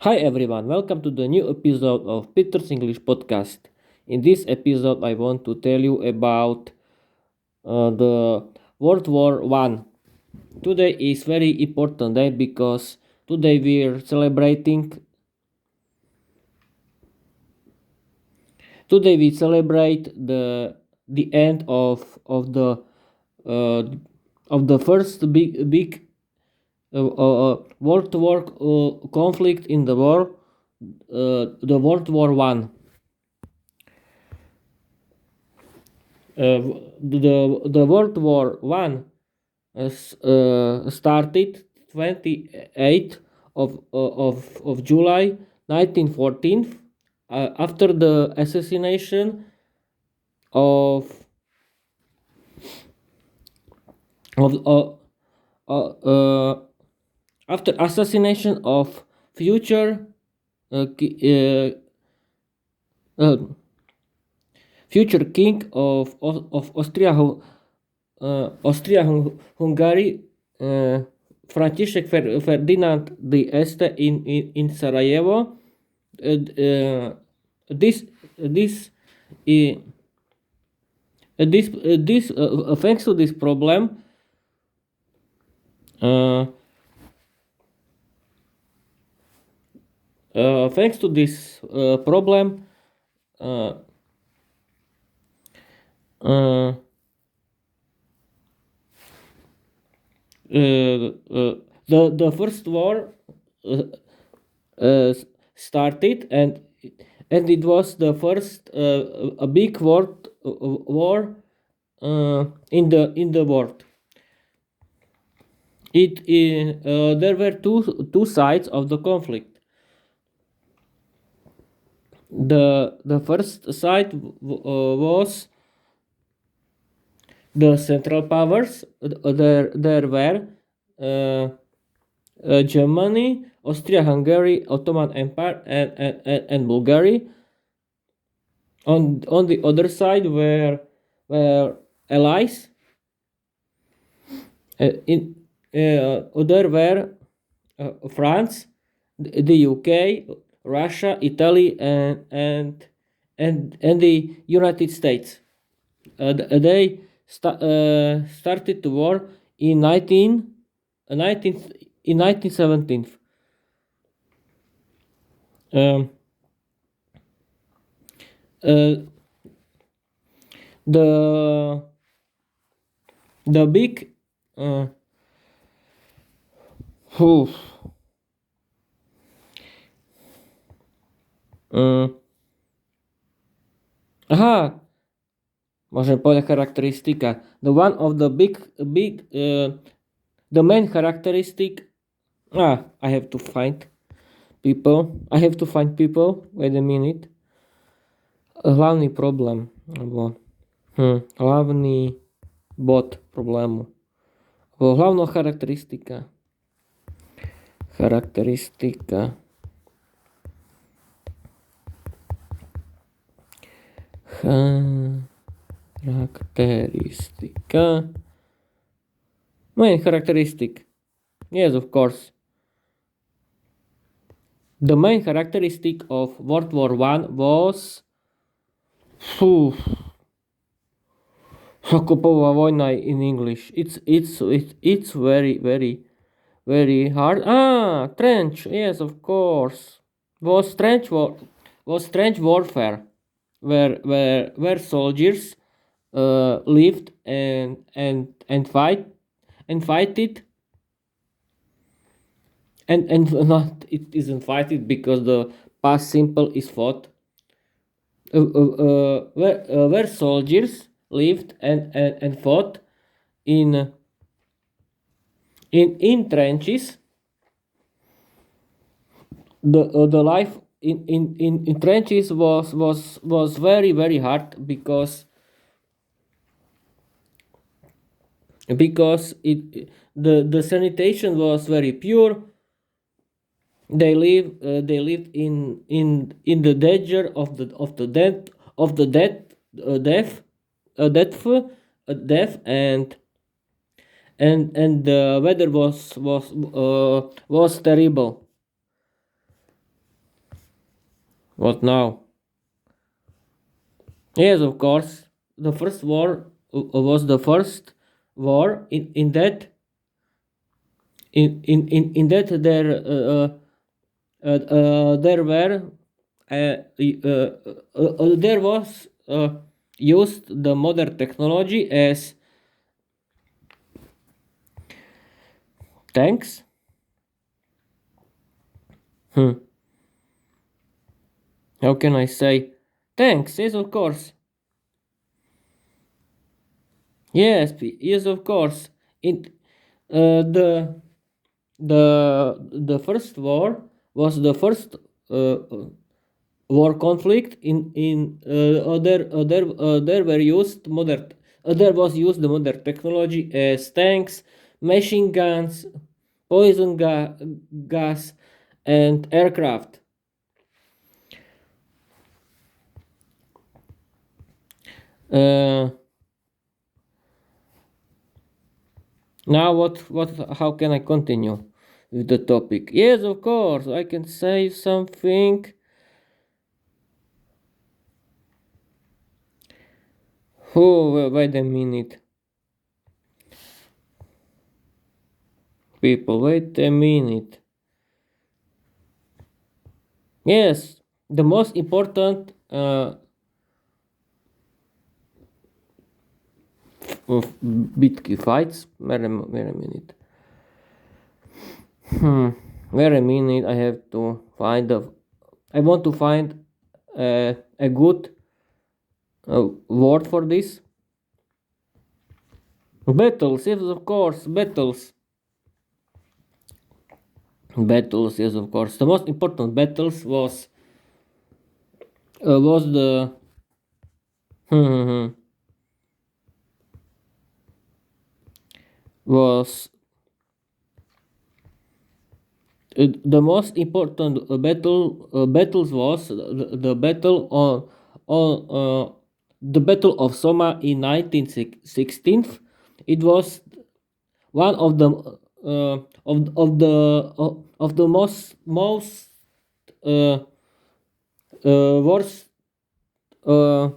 Hi everyone, welcome to the new episode of Peter's English Podcast. In this episode, I want to tell you about the World War One. Today is very important day because today we're celebrating. Today we celebrate the end uh, of the first big World War conflict in the world, the World War One. The World War One started 28th of July 1914 after the assassination of of after assassination of future uh, uh, future king of Austria Austria-Hungary, František Ferdinand the Este in Sarajevo. This this uh, this thanks to this problem, uh, thanks to this problem, uh, uh, the first war uh, uh, started, and it was the first a big war in the world. There were two sides of the conflict. The first side was the Central Powers. There were uh, Germany, Austria-Hungary, Ottoman Empire, and Bulgaria. On the other side were allies. There were France, the UK, Russia, Italy, and the United States. They started the war in 1917. Um, uh, the the big uh, whew, uh, aha, môžem povedať charakteristika. The one of the big the main characteristic. I have to find people. I have to find people. Wait a minute. Hlavný problém, alebo hlavný bod problému. Alebo hlavná charakteristika. Charakteristika. Main characteristic. Yes, of course. The main characteristic of World War One was Kopová vojna in English. It's very hard. Trench. Yes, of course. Was trench warfare, where soldiers lived and fight it, and not it isn't fight it because the past simple is fought. Where soldiers lived and fought in in trenches. The life in trenches was very hard because the sanitation was very pure. They lived in the danger of the death, and the weather was terrible. What now? Yes, of course. The first war was the first war in that in that there were there was used the modern technology as tanks. Hmm. How can I say tanks? Yes, of course. Yes, yes, of course. In the first war was the first uh, war conflict in there were used modern there was used the modern technology as tanks, machine guns, gas, and aircraft. Uh, Now what how can I continue with the topic? Yes, of course, I can say something. Oh, wait a minute. People, wait a minute. Yes, the most important of bitky fights. Wait a minute. Wait a minute. I have to find a. I want to find a good word for this. Battles, yes, of course, battles. Battles, yes, of course. The most important battles was the was the most important battles was the battle on the battle of Soma in 1916. It was one of the most uh, worst uh,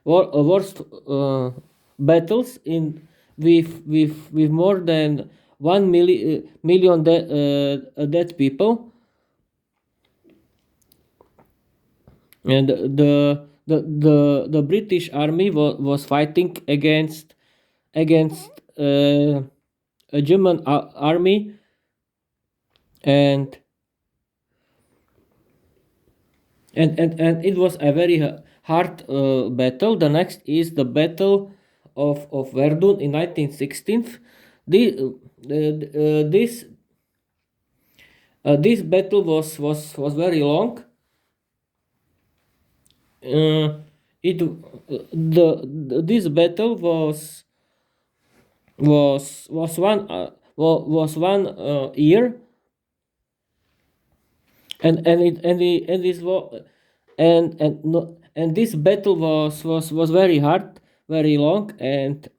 worst battles in with more than 1 million dead people, and the British army was fighting against a German army, and and it was a very hard battle. The next is the battle of Verdun in 1916. This this battle was very long. It this battle was one year, and it and this was and no, and this battle was very hard, very long, and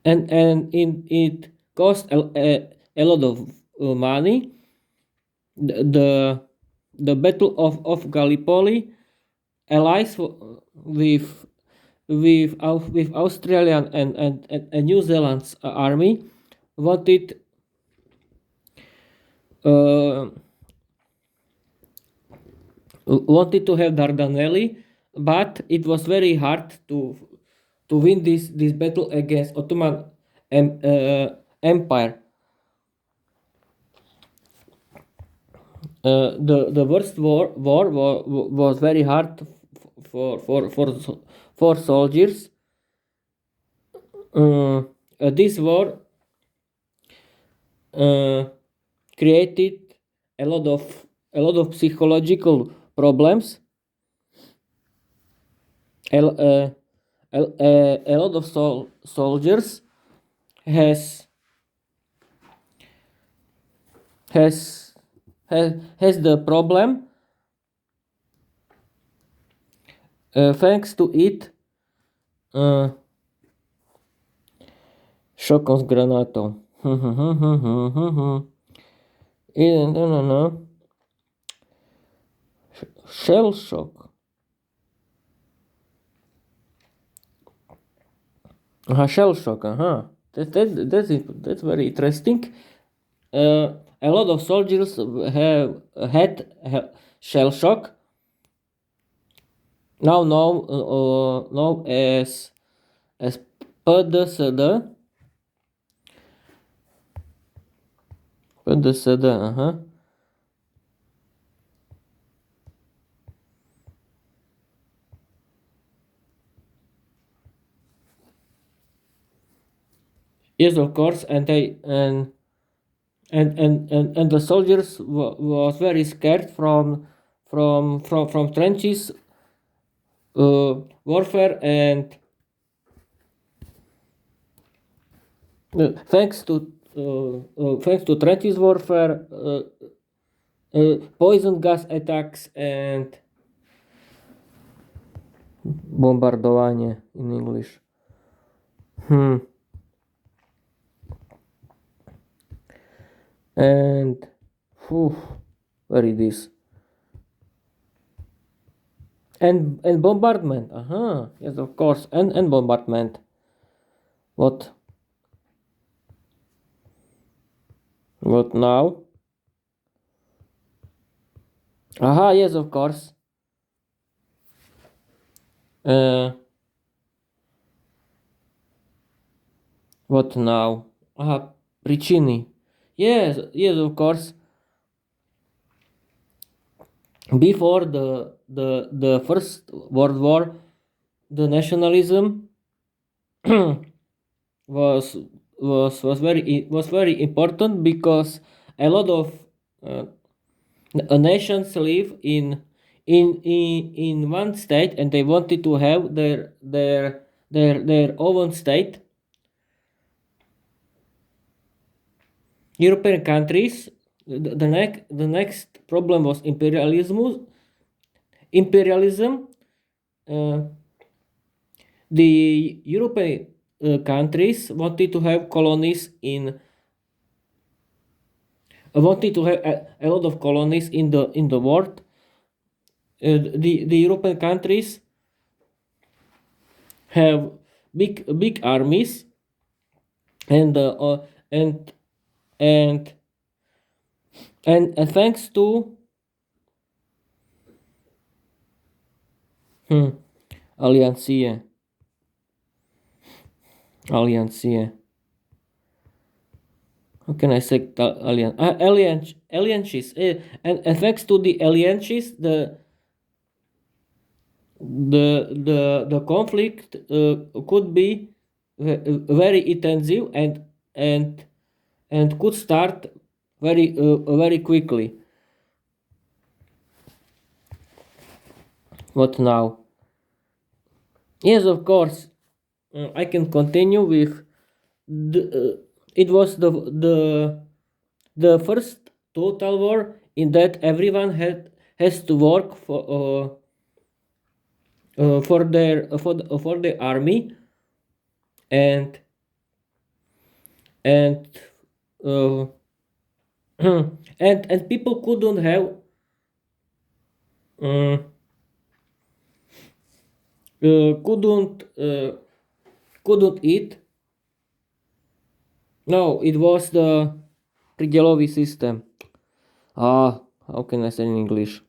it cost a lot of money. The the battle of Gallipoli, allies with Australian and New Zealand's army wanted uh, wanted to have Dardanelli, but it was very hard to win this battle against Ottoman Empire. The worst war was very hard for soldiers. This war uh, created a lot of psychological problems. A lot of soldiers has has has the problem. Thanks to it, uh, šokom s granátom. No. Shell shock. Shell shock. That's very interesting. A lot of soldiers have had shell shock. Now known as PDSD. PDSD. Yes, of course, and the soldiers was very scared from trenches warfare, and thanks to trenches warfare, poison gas attacks and bombardowanie in English. And where it is? And bombardment. Yes, of course. And bombardment. What now? Yes, of course. What now? Причины. Yes, of course. Before the First World War, the nationalism was very important, because a lot of nations live in one state, and they wanted to have their own state. European countries, the next problem was imperialism. The European countries wanted to have colonies wanted to have a lot of colonies in the world. The European countries have big armies, and thanks to Aliancie. How can I say alliances? And thanks to the alliances, the conflict could be very intensive, and could start very quickly. What now? Yes, of course. I can continue with it was the first total war in that everyone has to work for their army, and and people couldn't have couldn't eat. No, it was the Pridelovy system. How can I say in English?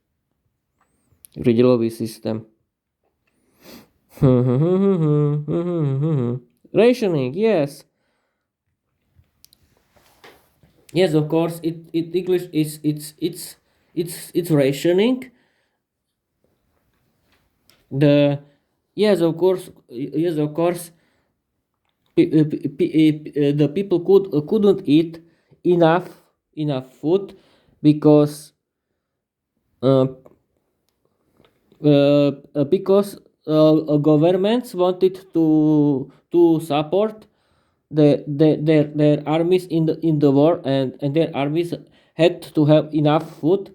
Pridelovy system. Rationing, yes. Yes, of course. It English is it's rationing. Yes, of course. The people couldn't eat enough food, because governments wanted to support their armies in the war, and their armies had to have enough food,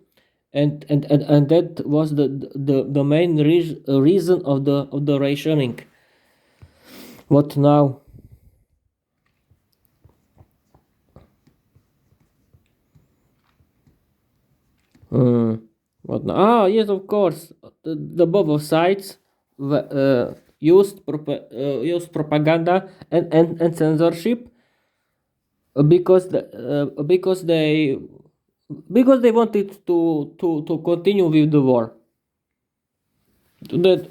and that was the main reason of the rationing. What now? Mm, what now? Ah, yes, of course. The both sides used propaganda and censorship because they wanted to continue with the war. That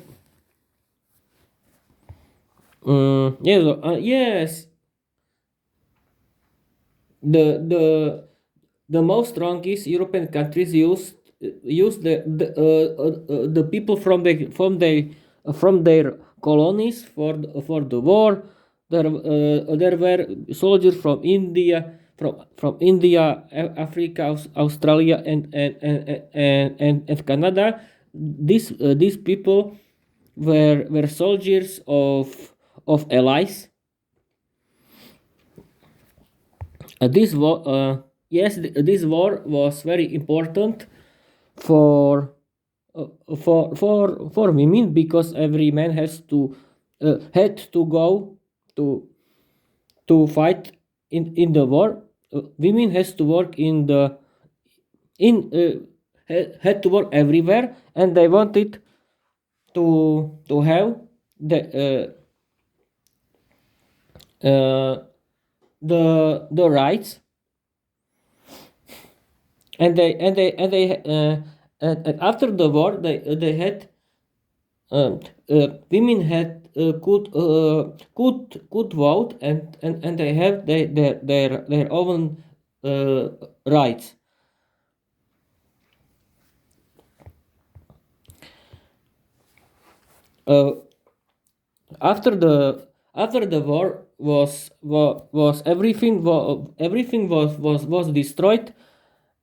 yes, the most strongest European countries use the people from their colonies for the war. There were soldiers from India, from India, Africa, Australia, and Canada. These people were soldiers of allies. This war, yes, this war was very important for for women because every man had to go to fight in the war. Women has to work in the in had to work everywhere, and they wanted to have the the rights, and after the war they had women had could vote, and they have their own rights. Uh, after the war was everything was destroyed,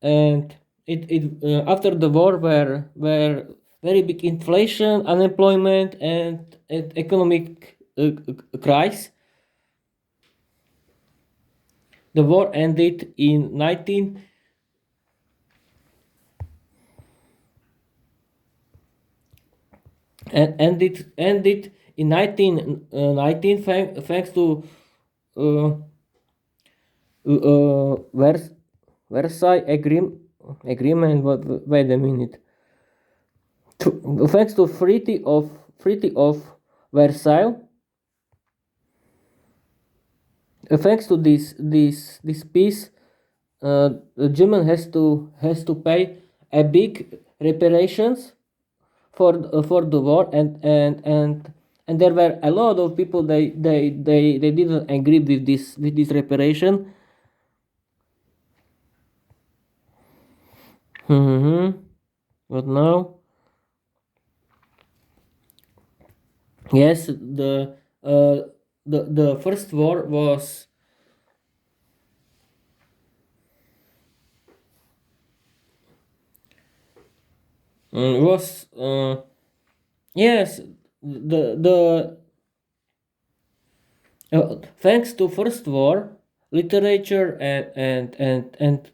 and after the war were very big inflation, unemployment, and economic crisis. The war ended in 19 and ended in 1919 thanks to uh, Versailles agreement. Wait a minute. Thanks to Treaty of Versailles, thanks to this peace, the German has to pay a big reparations for the war, and there were a lot of people they didn't agree with this reparation. But now, yes, the first war was yes, the thanks to first war, literature and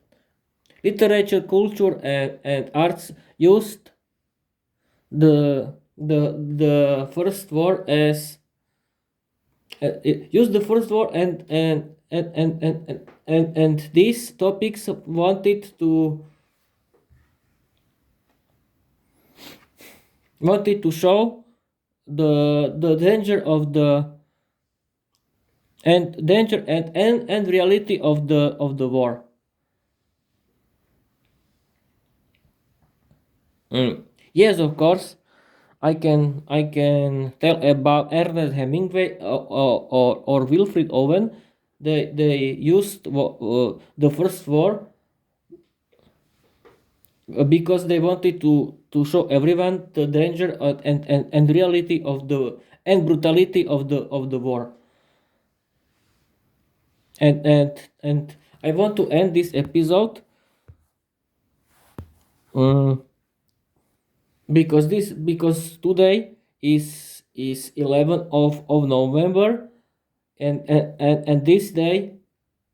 literature, culture, and arts the first war as used the first war, and these topics wanted to show the danger of the and danger and reality of the war. Yes, of course, I can tell about Ernest Hemingway, or Wilfred Owen. They used the first war because they wanted to show everyone the danger and reality of the and brutality of the war. And I want to end this episode um, because today is 11th of November, and this day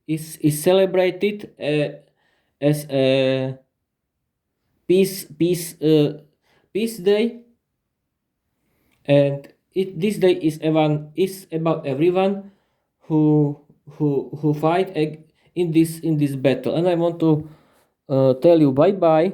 is celebrated as a peace day, and this day is about everyone who fight in this battle. And I want to tell you bye bye.